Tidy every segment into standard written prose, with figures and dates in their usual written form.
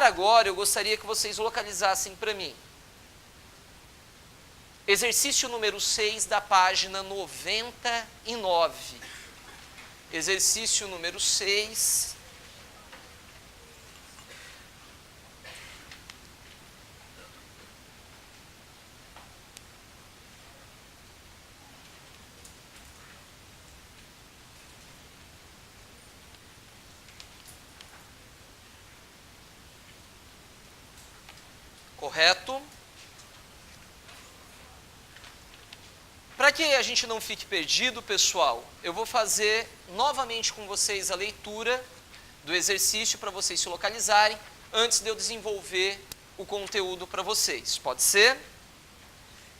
Para agora, eu gostaria que vocês localizassem para mim exercício número 6 da página 99. Exercício número 6. Correto? Para que a gente não fique perdido, pessoal, eu vou fazer novamente com vocês a leitura do exercício para vocês se localizarem, antes de eu desenvolver o conteúdo para vocês. Pode ser?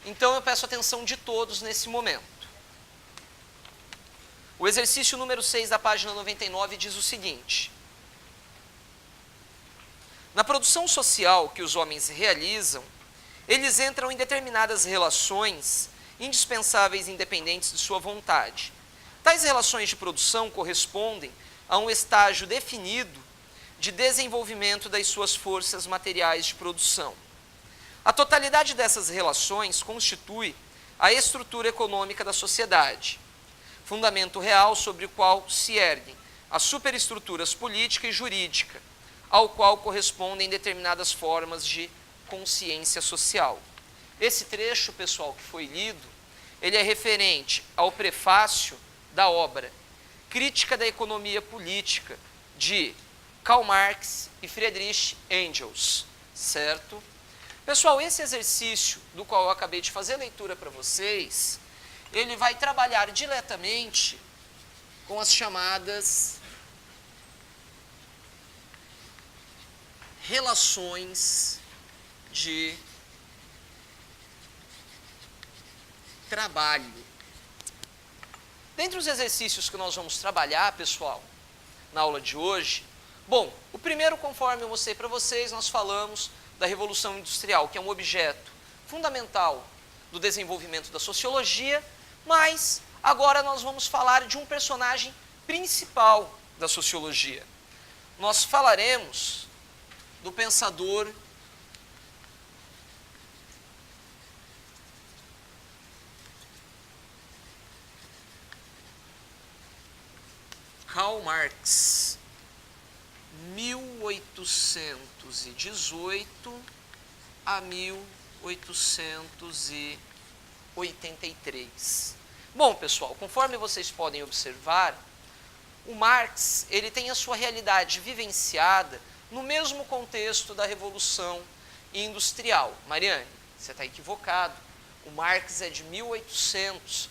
Então eu peço atenção de todos nesse momento. O exercício número 6 da página 99 diz o seguinte: na produção social que os homens realizam, eles entram em determinadas relações indispensáveis e independentes de sua vontade. Tais relações de produção correspondem a um estágio definido de desenvolvimento das suas forças materiais de produção. A totalidade dessas relações constitui a estrutura econômica da sociedade, fundamento real sobre o qual se erguem as superestruturas política e jurídica, ao qual correspondem determinadas formas de consciência social. Esse trecho, pessoal, que foi lido, ele é referente ao prefácio da obra Crítica da Economia Política, de Karl Marx e Friedrich Engels, certo? Pessoal, esse exercício do qual eu acabei de fazer a leitura para vocês, ele vai trabalhar diretamente com as chamadas relações de trabalho. Dentre os exercícios que nós vamos trabalhar, pessoal, na aula de hoje, bom, o primeiro, conforme eu mostrei para vocês, nós falamos da Revolução Industrial, que é um objeto fundamental do desenvolvimento da sociologia, mas agora nós vamos falar de um personagem principal da sociologia. Nós falaremos do pensador Karl Marx, 1818 a 1883. Bom, pessoal, conforme vocês podem observar, o Marx, ele tem a sua realidade vivenciada no mesmo contexto da Revolução Industrial. Mariane, você está equivocado. O Marx é de 1800,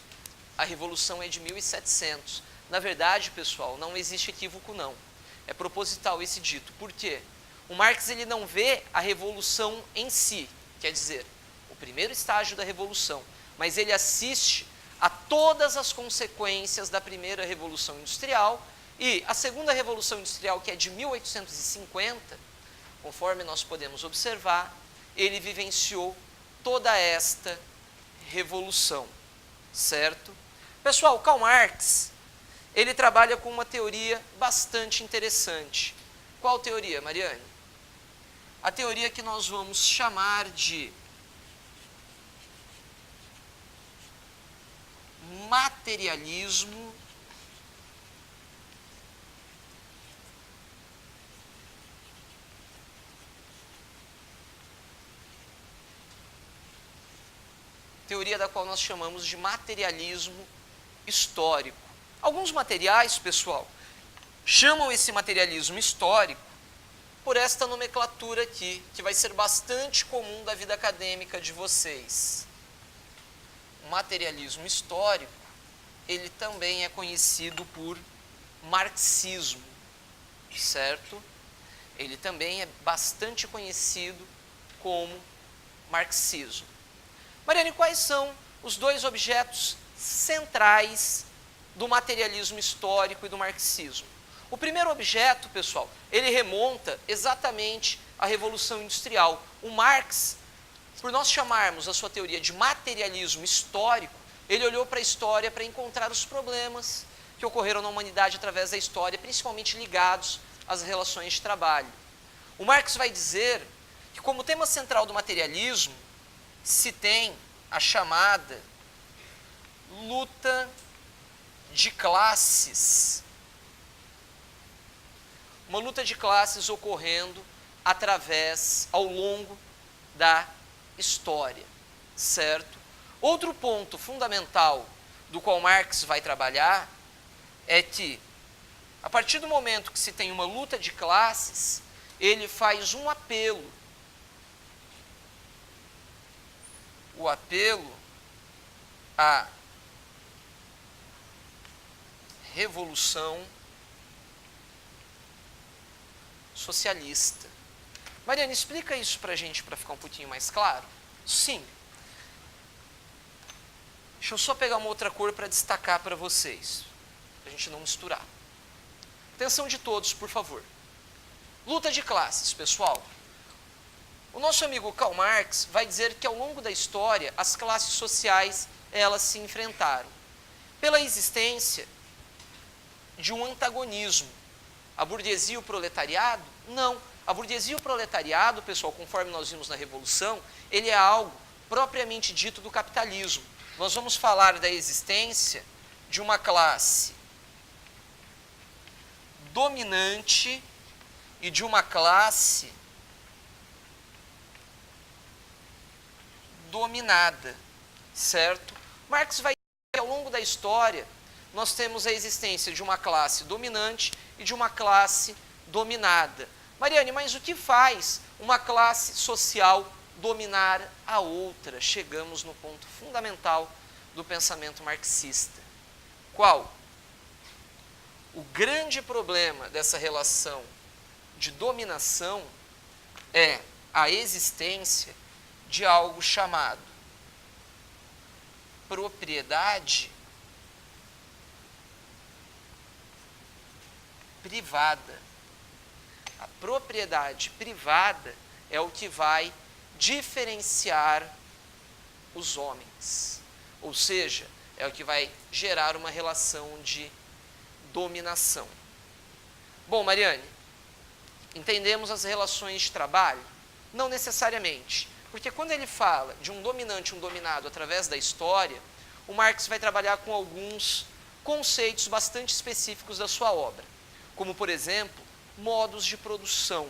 a Revolução é de 1700. Na verdade, pessoal, não existe equívoco, não. É proposital esse dito. Por quê? O Marx, ele não vê a Revolução em si, quer dizer, o primeiro estágio da Revolução, mas ele assiste a todas as consequências da primeira Revolução Industrial. E a segunda Revolução Industrial, que é de 1850, conforme nós podemos observar, ele vivenciou toda esta revolução, certo? Pessoal, Karl Marx, ele trabalha com uma teoria bastante interessante. Qual teoria, Mariane? A teoria que nós vamos chamar de materialismo teoria da qual nós chamamos de materialismo histórico. Alguns materiais, pessoal, chamam esse materialismo histórico por esta nomenclatura aqui, que vai ser bastante comum da vida acadêmica de vocês. O materialismo histórico, ele também é conhecido por marxismo, certo? Ele também é bastante conhecido como marxismo. Mariane, quais são os dois objetos centrais do materialismo histórico e do marxismo? O primeiro objeto, pessoal, ele remonta exatamente à Revolução Industrial. O Marx, por nós chamarmos a sua teoria de materialismo histórico, ele olhou para a história para encontrar os problemas que ocorreram na humanidade através da história, principalmente ligados às relações de trabalho. O Marx vai dizer que como tema central do materialismo se tem a chamada luta de classes. Uma luta de classes ocorrendo ao longo da história, certo? Outro ponto fundamental do qual Marx vai trabalhar é que, a partir do momento que se tem uma luta de classes, ele faz um apelo. O apelo à revolução socialista. Mariana, explica isso para a gente, para ficar um pouquinho mais claro. Sim. Deixa eu só pegar uma outra cor para destacar para vocês, para a gente não misturar. Atenção de todos, por favor. Luta de classes, pessoal. O nosso amigo Karl Marx vai dizer que ao longo da história, as classes sociais, elas se enfrentaram. Pela existência de um antagonismo. A burguesia e o proletariado? Não. A burguesia e o proletariado, pessoal, conforme nós vimos na Revolução, ele é algo propriamente dito do capitalismo. Nós vamos falar da existência de uma classe dominante e de uma classe dominada, certo? Marx vai dizer que ao longo da história nós temos a existência de uma classe dominante e de uma classe dominada. Mariane, mas o que faz uma classe social dominar a outra? Chegamos no ponto fundamental do pensamento marxista. Qual? O grande problema dessa relação de dominação é a existência de algo chamado propriedade privada. A propriedade privada é o que vai diferenciar os homens. Ou seja, é o que vai gerar uma relação de dominação. Bom, Mariane, entendemos as relações de trabalho? Não necessariamente. Porque quando ele fala de um dominante e um dominado através da história, o Marx vai trabalhar com alguns conceitos bastante específicos da sua obra. Como, por exemplo, modos de produção.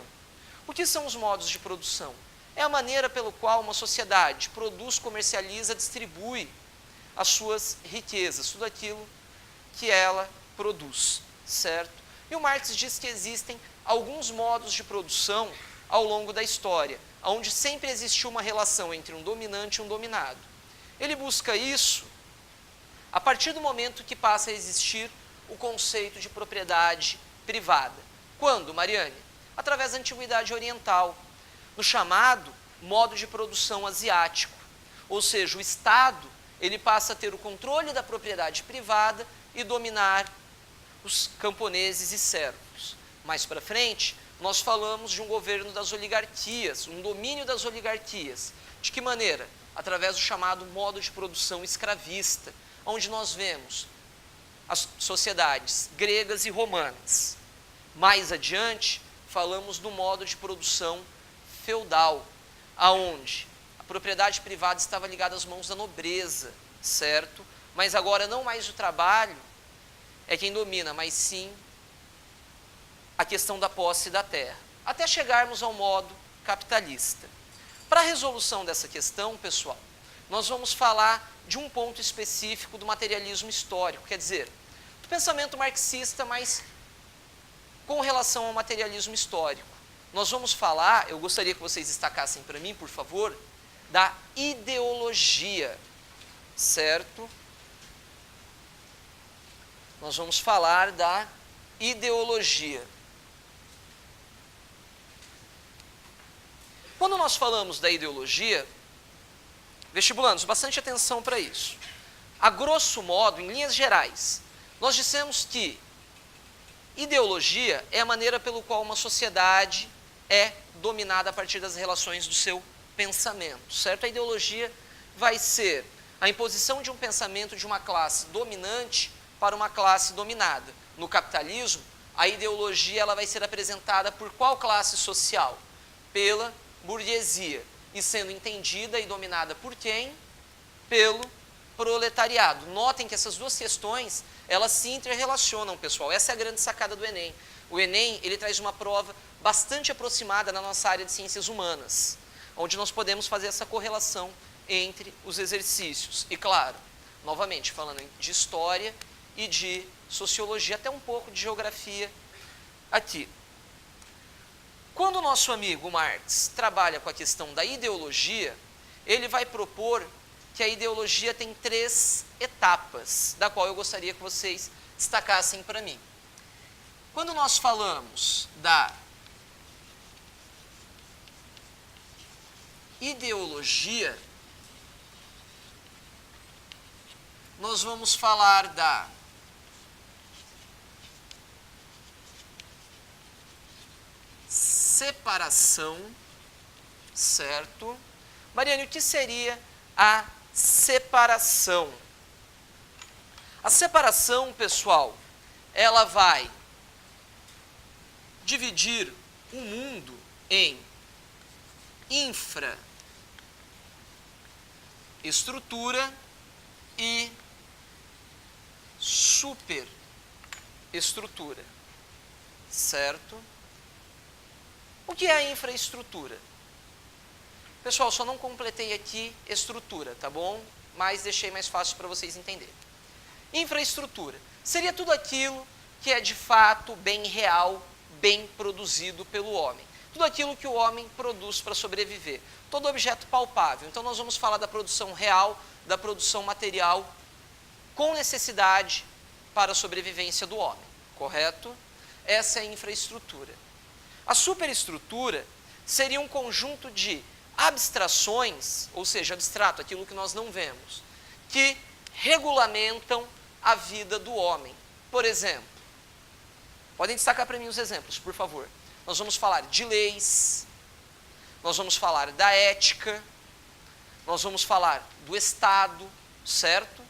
O que são os modos de produção? É a maneira pelo qual uma sociedade produz, comercializa, distribui as suas riquezas, tudo aquilo que ela produz, certo? E o Marx diz que existem alguns modos de produção ao longo da história, onde sempre existiu uma relação entre um dominante e um dominado. Ele busca isso a partir do momento que passa a existir o conceito de propriedade privada. Quando, Mariane? Através da Antiguidade Oriental, no chamado modo de produção asiático. Ou seja, o Estado ele passa a ter o controle da propriedade privada e dominar os camponeses e servos. Mais para frente, nós falamos de um governo das oligarquias, um domínio das oligarquias. De que maneira? Através do chamado modo de produção escravista, onde nós vemos as sociedades gregas e romanas. Mais adiante, falamos do modo de produção feudal, aonde a propriedade privada estava ligada às mãos da nobreza, certo? Mas agora não mais o trabalho é quem domina, mas sim a questão da posse da terra, até chegarmos ao modo capitalista. Para a resolução dessa questão, pessoal, nós vamos falar de um ponto específico do materialismo histórico, quer dizer, do pensamento marxista, mas com relação ao materialismo histórico. Nós vamos falar, eu gostaria que vocês destacassem para mim, por favor, da ideologia, certo? Nós vamos falar da ideologia. Quando nós falamos da ideologia, vestibulandos, bastante atenção para isso. A grosso modo, em linhas gerais, nós dissemos que ideologia é a maneira pelo qual uma sociedade é dominada a partir das relações do seu pensamento, certo? A ideologia vai ser a imposição de um pensamento de uma classe dominante para uma classe dominada. No capitalismo, a ideologia ela vai ser apresentada por qual classe social? Pela burguesia. E sendo entendida e dominada por quem? Pelo proletariado. Notem que essas duas questões, elas se interrelacionam, pessoal. Essa é a grande sacada do Enem. O Enem, ele traz uma prova bastante aproximada na nossa área de ciências humanas, onde nós podemos fazer essa correlação entre os exercícios. E claro, novamente, falando de história e de sociologia, até um pouco de geografia aqui. Quando o nosso amigo Marx trabalha com a questão da ideologia, ele vai propor que a ideologia tem 3 etapas, da qual eu gostaria que vocês destacassem para mim. Quando nós falamos da ideologia, nós vamos falar da separação, certo? Mariane, o que seria a separação? A separação, pessoal, ela vai dividir o mundo em infraestrutura e superestrutura, certo? O que é a infraestrutura? Pessoal, só não completei aqui estrutura, tá bom? Mas deixei mais fácil para vocês entenderem. Infraestrutura seria tudo aquilo que é de fato bem real, bem produzido pelo homem. Tudo aquilo que o homem produz para sobreviver. Todo objeto palpável. Então nós vamos falar da produção real, da produção material, com necessidade para a sobrevivência do homem. Correto? Essa é a infraestrutura. A superestrutura seria um conjunto de abstrações, ou seja, abstrato, aquilo que nós não vemos, que regulamentam a vida do homem. Por exemplo, podem destacar para mim os exemplos, por favor. Nós vamos falar de leis, nós vamos falar da ética, nós vamos falar do Estado, certo?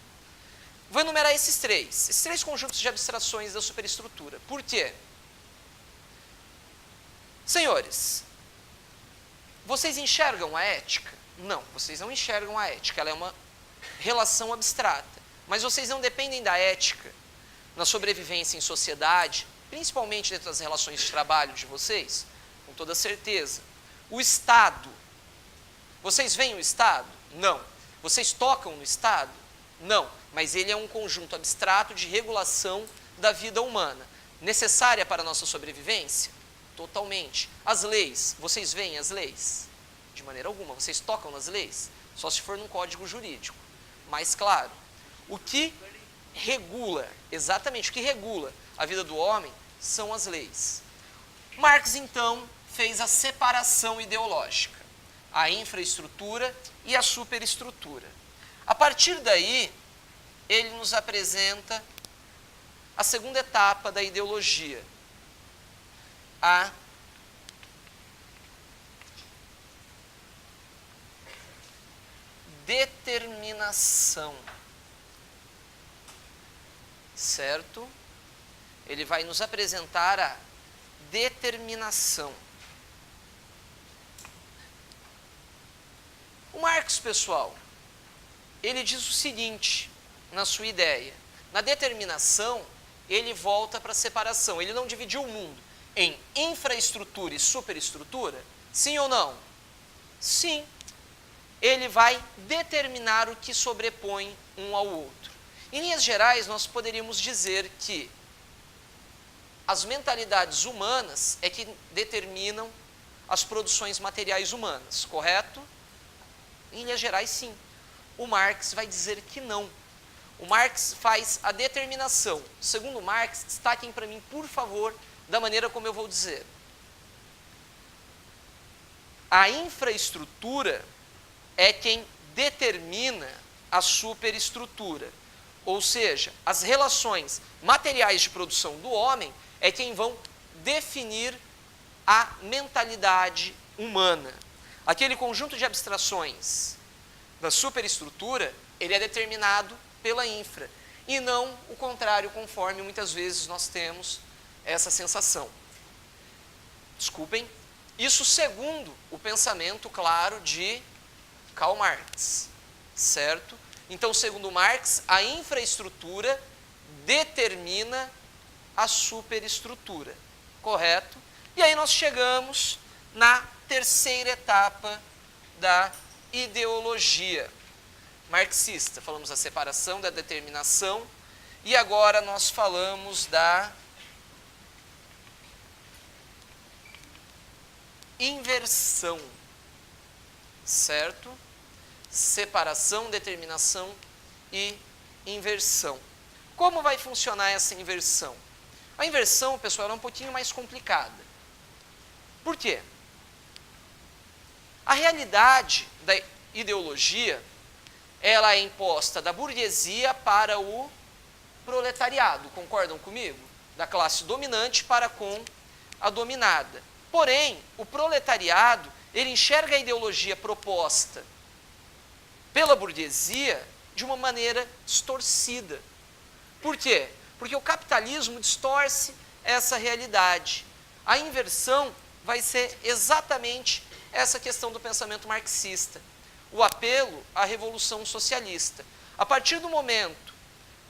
Vou enumerar esses três conjuntos de abstrações da superestrutura. Por quê? Senhores, vocês enxergam a ética? Não, vocês não enxergam a ética, ela é uma relação abstrata. Mas vocês não dependem da ética na sobrevivência em sociedade, principalmente dentro das relações de trabalho de vocês? Com toda certeza. O Estado, vocês veem o Estado? Não. Vocês tocam no Estado? Não. Mas ele é um conjunto abstrato de regulação da vida humana. Necessária para a nossa sobrevivência? Totalmente. As leis, vocês veem as leis? De maneira alguma. Vocês tocam nas leis? Só se for num código jurídico. Mas, claro, o que regula, exatamente, o que regula a vida do homem são as leis. Marx, então, fez a separação ideológica, a infraestrutura e a superestrutura. A partir daí, ele nos apresenta a segunda etapa da ideologia, a determinação, certo? Ele vai nos apresentar a determinação. O Marx, pessoal, ele diz o seguinte na sua ideia. Na determinação, ele volta para a separação. Ele não dividiu o mundo em infraestrutura e superestrutura? Sim ou não? Sim. Ele vai determinar o que sobrepõe um ao outro. Em linhas gerais, nós poderíamos dizer que as mentalidades humanas é que determinam as produções materiais humanas, correto? Em linhas gerais, sim. O Marx vai dizer que não. O Marx faz a determinação. Segundo Marx, destaquem para mim, por favor, da maneira como eu vou dizer. A infraestrutura é quem determina a superestrutura. Ou seja, as relações materiais de produção do homem é quem vão definir a mentalidade humana. Aquele conjunto de abstrações da superestrutura, ele é determinado pela infra, e não o contrário, conforme muitas vezes nós temos essa sensação. Desculpem. Isso segundo o pensamento, claro, de Karl Marx, certo? Então, segundo Marx, a infraestrutura determina a superestrutura, correto? E aí nós chegamos na terceira etapa da ideologia marxista. Falamos da separação, da determinação, e agora nós falamos da inversão, certo? Separação, determinação e inversão. Como vai funcionar essa inversão? A inversão, pessoal, é um pouquinho mais complicada. Por quê? A realidade da ideologia, ela é imposta da burguesia para o proletariado, concordam comigo? Da classe dominante para com a dominada. Porém, o proletariado, ele enxerga a ideologia proposta pela burguesia de uma maneira distorcida. Por quê? Porque o capitalismo distorce essa realidade. A inversão vai ser exatamente essa questão do pensamento marxista. O apelo à revolução socialista. A partir do momento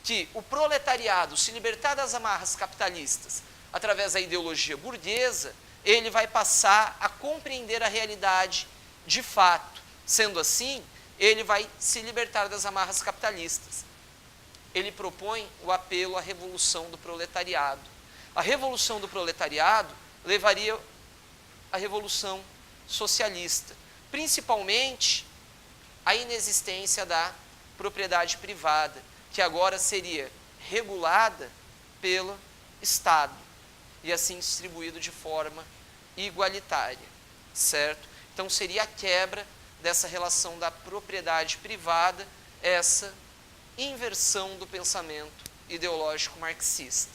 que o proletariado se libertar das amarras capitalistas através da ideologia burguesa, ele vai passar a compreender a realidade de fato. Sendo assim, ele vai se libertar das amarras capitalistas. Ele propõe o apelo à revolução do proletariado. A revolução do proletariado levaria à revolução socialista, principalmente a inexistência da propriedade privada, que agora seria regulada pelo Estado e assim distribuído de forma igualitária, certo? Então seria a quebra dessa relação da propriedade privada, essa inversão do pensamento ideológico marxista.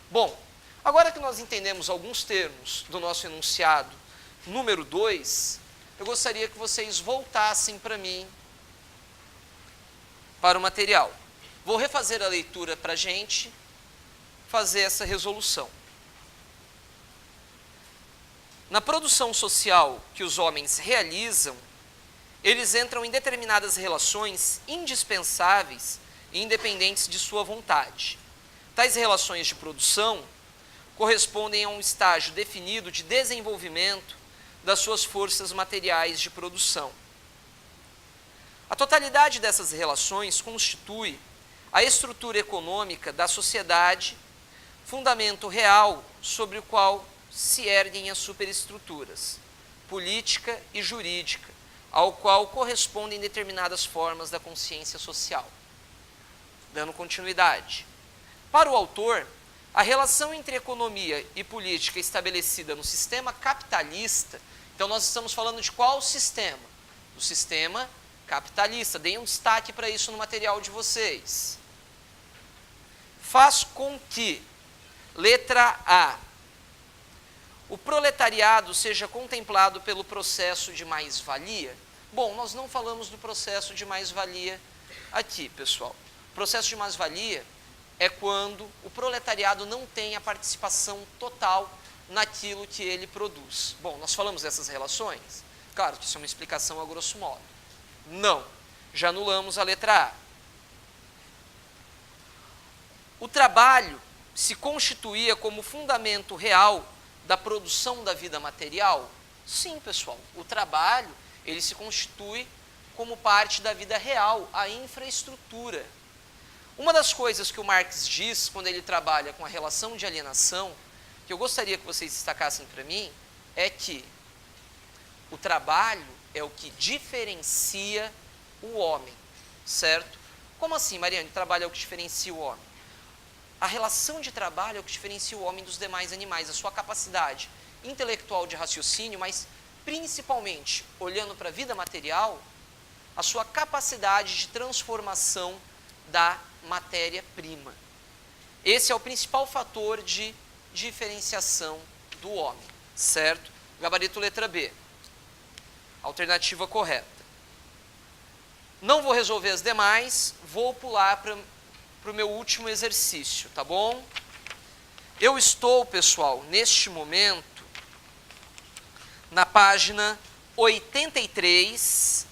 Bom, agora que nós entendemos alguns termos do nosso enunciado número 2, eu gostaria que vocês voltassem para mim, para o material. Vou refazer a leitura para a gente fazer essa resolução. Na produção social que os homens realizam, eles entram em determinadas relações indispensáveis e independentes de sua vontade. Tais relações de produção correspondem a um estágio definido de desenvolvimento das suas forças materiais de produção. A totalidade dessas relações constitui a estrutura econômica da sociedade, fundamento real sobre o qual se erguem as superestruturas, política e jurídica, ao qual correspondem determinadas formas da consciência social. Dando continuidade. Para o autor, a relação entre economia e política estabelecida no sistema capitalista, então nós estamos falando de qual sistema? Do sistema capitalista. Deem um destaque para isso no material de vocês. Faz com que, letra A, o proletariado seja contemplado pelo processo de mais-valia? Bom, nós não falamos do processo de mais-valia aqui, pessoal. O processo de mais-valia é quando o proletariado não tem a participação total naquilo que ele produz. Bom, nós falamos dessas relações? Claro que isso é uma explicação a grosso modo. Não. Já anulamos a letra A. O trabalho se constituía como fundamento real da produção da vida material? Sim, pessoal. O trabalho, ele se constitui como parte da vida real, a infraestrutura. Uma das coisas que o Marx diz quando ele trabalha com a relação de alienação, que eu gostaria que vocês destacassem para mim, é que o trabalho é o que diferencia o homem, certo? Como assim, Mariane? O trabalho é o que diferencia o homem? A relação de trabalho é o que diferencia o homem dos demais animais, a sua capacidade intelectual de raciocínio, mas principalmente, olhando para a vida material, a sua capacidade de transformação da matéria-prima. Esse é o principal fator de diferenciação do homem, certo? Gabarito letra B. Alternativa correta. Não vou resolver as demais, vou pular para o meu último exercício, tá bom? Eu estou, pessoal, neste momento, na página 83,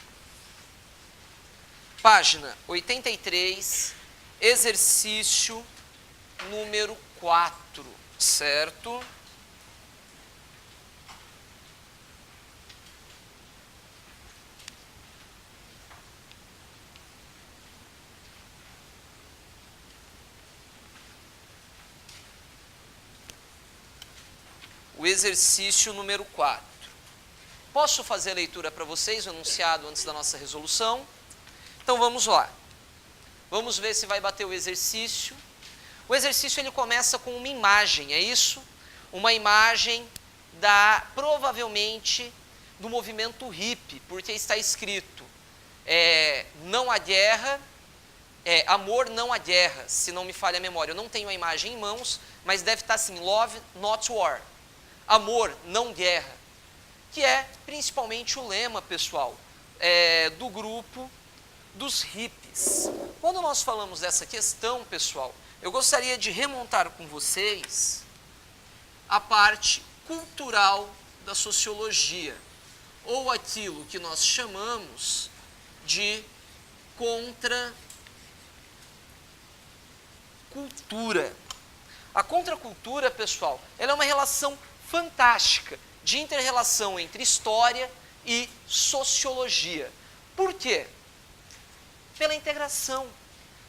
exercício número 4, certo? O exercício número 4. Posso fazer a leitura para vocês, o enunciado antes da nossa resolução? Então vamos lá. Vamos ver se vai bater o exercício. O exercício ele começa com uma imagem, é isso? Uma imagem provavelmente do movimento hippie, porque está escrito não há guerra, amor não há guerra, se não me falha a memória. Eu não tenho a imagem em mãos, mas deve estar assim, love not war. Amor, não guerra, que é principalmente o lema, pessoal, do grupo dos hippies. Quando nós falamos dessa questão, pessoal, eu gostaria de remontar com vocês a parte cultural da sociologia, ou aquilo que nós chamamos de contracultura. A contracultura, pessoal, ela é uma relação fantástica de inter-relação entre história e sociologia. Por quê? Pela integração.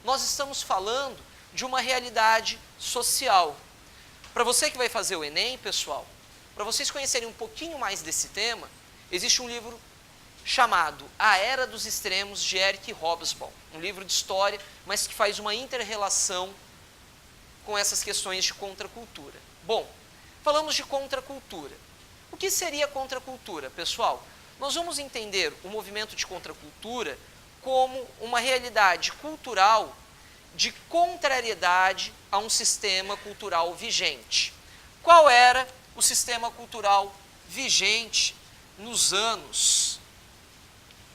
Nós estamos falando de uma realidade social. Para você que vai fazer o Enem, pessoal, para vocês conhecerem um pouquinho mais desse tema, existe um livro chamado A Era dos Extremos, de Eric Hobsbawm. Um livro de história, mas que faz uma inter-relação com essas questões de contracultura. Bom, falamos de contracultura. O que seria contracultura, pessoal? Nós vamos entender o movimento de contracultura como uma realidade cultural de contrariedade a um sistema cultural vigente. Qual era o sistema cultural vigente nos anos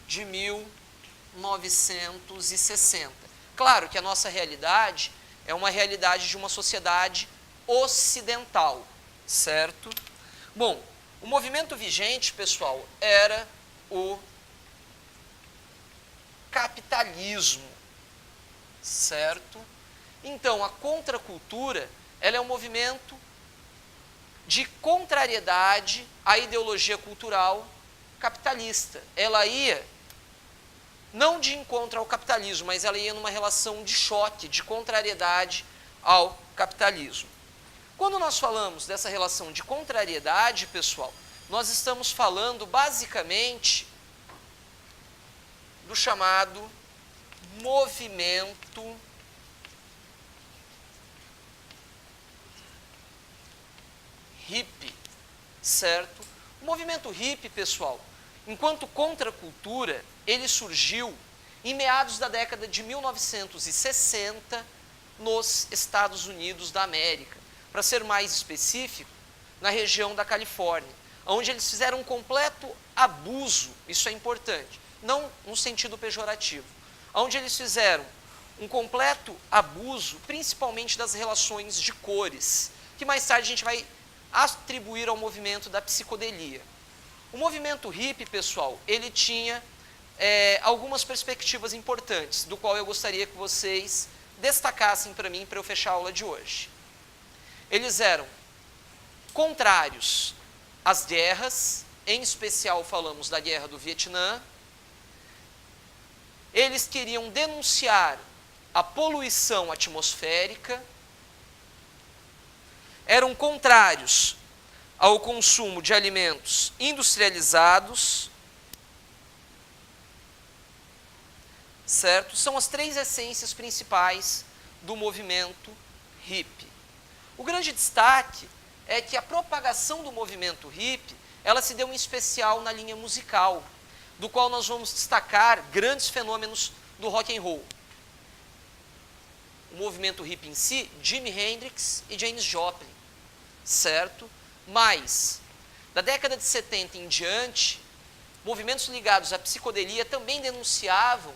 de 1960? Claro que a nossa realidade é uma realidade de uma sociedade ocidental, certo? Bom, o movimento vigente, pessoal, era o capitalismo, certo? Então, a contracultura, ela é um movimento de contrariedade à ideologia cultural capitalista. Ela ia, não de encontro ao capitalismo, mas ela ia numa relação de choque, de contrariedade ao capitalismo. Quando nós falamos dessa relação de contrariedade, pessoal, nós estamos falando basicamente do chamado movimento hippie, certo? O movimento hippie, pessoal, enquanto contracultura, ele surgiu em meados da década de 1960 nos Estados Unidos da América. Para ser mais específico, na região da Califórnia, onde eles fizeram um completo abuso, isso é importante, não no sentido pejorativo, onde eles fizeram um completo abuso, principalmente das relações de cores, que mais tarde a gente vai atribuir ao movimento da psicodelia. O movimento hippie, pessoal, ele tinha algumas perspectivas importantes, do qual eu gostaria que vocês destacassem para mim, para eu fechar a aula de hoje. Eles eram contrários às guerras, em especial falamos da guerra do Vietnã. Eles queriam denunciar a poluição atmosférica, eram contrários ao consumo de alimentos industrializados, certo? São as três essências principais do movimento hippie. O grande destaque é que a propagação do movimento hippie, ela se deu em especial na linha musical, do qual nós vamos destacar grandes fenômenos do rock and roll. O movimento hippie em si, Jimi Hendrix e Janis Joplin, certo? Mas, da década de 70 em diante, movimentos ligados à psicodelia também denunciavam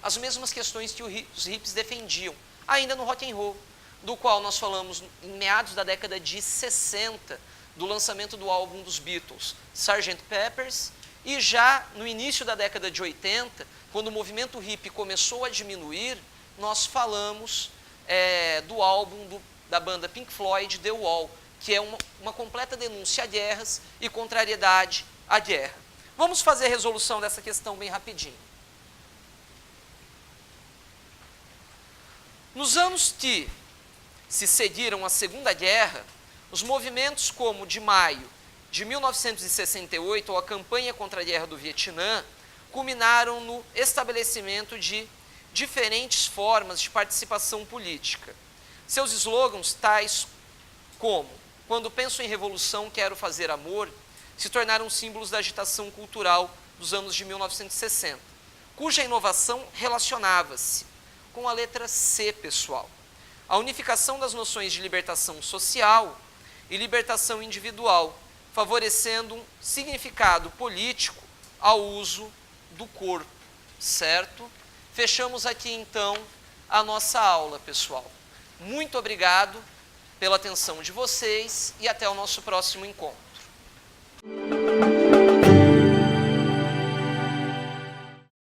as mesmas questões que os hippies defendiam, ainda no rock and roll. do qual nós falamos em meados da década de 60, do lançamento do álbum dos Beatles, Sgt. Pepper's, e já no início da década de 80, quando o movimento hippie começou a diminuir, nós falamos do álbum da banda Pink Floyd, The Wall, que é uma completa denúncia a guerras e contrariedade à guerra. Vamos fazer a resolução dessa questão bem rapidinho. Nos anos que se seguiram à Segunda Guerra, os movimentos como o de maio de 1968, ou a campanha contra a Guerra do Vietnã, culminaram no estabelecimento de diferentes formas de participação política. Seus slogans, tais como "Quando penso em revolução, quero fazer amor", se tornaram símbolos da agitação cultural dos anos de 1960, cuja inovação relacionava-se com a letra C, pessoal. A unificação das noções de libertação social e libertação individual, favorecendo um significado político ao uso do corpo, certo? Fechamos aqui, então, a nossa aula, pessoal. Muito obrigado pela atenção de vocês e até o nosso próximo encontro.